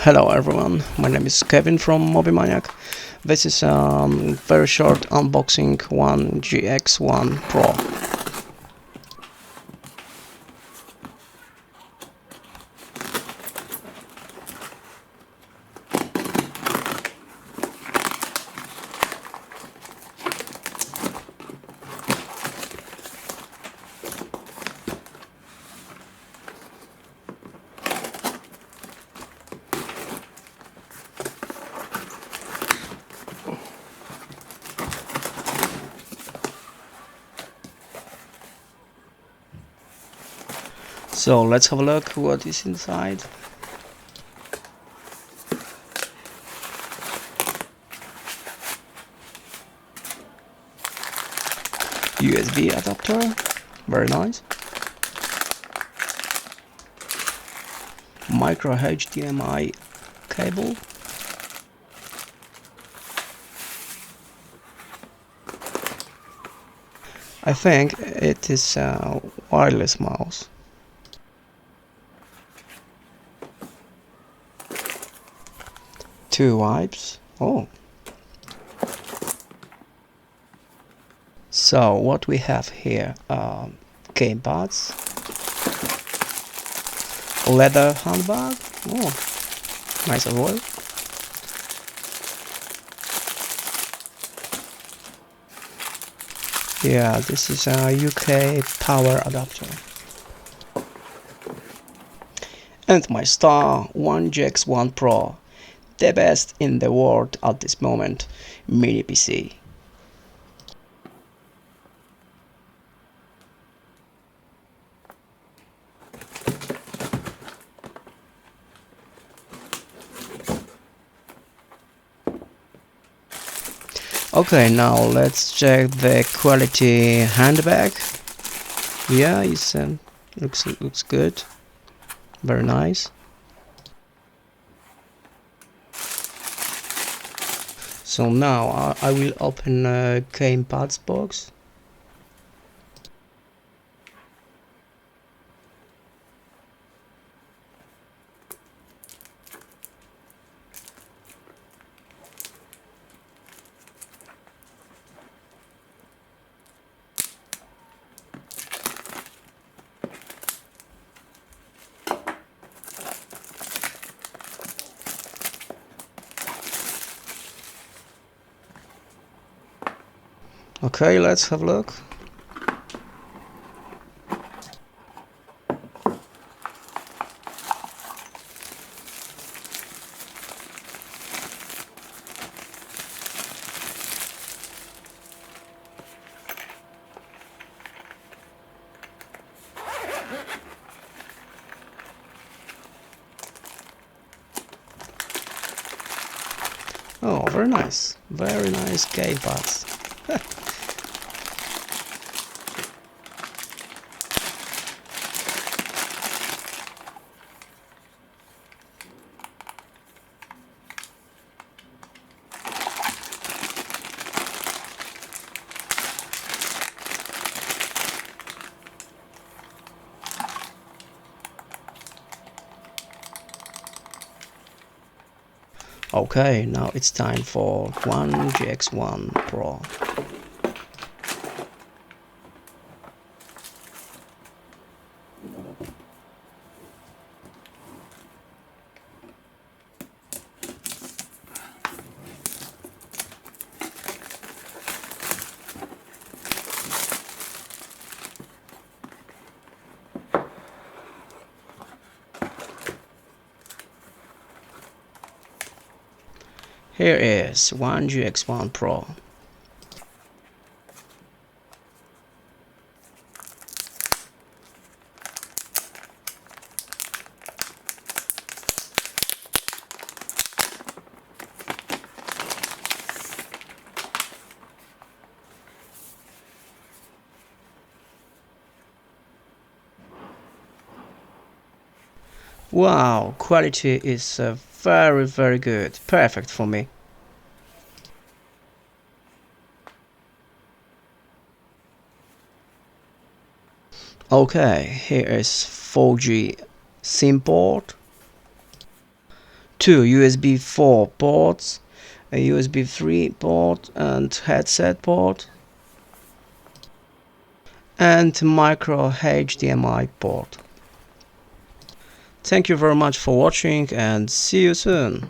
Hello everyone, my name is Kevin from MobiManiac. This is a very short unboxing OneGx1 Pro. So let's have a look what is inside. USB adapter, very nice. Micro HDMI cable. I think it is a wireless mouse. Two wipes. Oh. So what we have here are gamepads, leather handbag. Oh, nice as well. Yeah, this is a UK power adapter. And my star, OneGx1 Pro, the best in the world at this moment, mini PC. Okay, now let's check the quality handbag. Yeah, it's looks good, very nice. So now I will open a gamepads box. Okay, let's have a look. Oh, very nice gamepads. Okay, now it's time for OneGx1 Pro. Here is OneGx1 Pro. Wow, quality is very good, perfect for me. Okay, here is 4G SIM port, two USB 4 ports, a USB 3 port and headset port, and micro HDMI port. Thank you very much for watching and see you soon.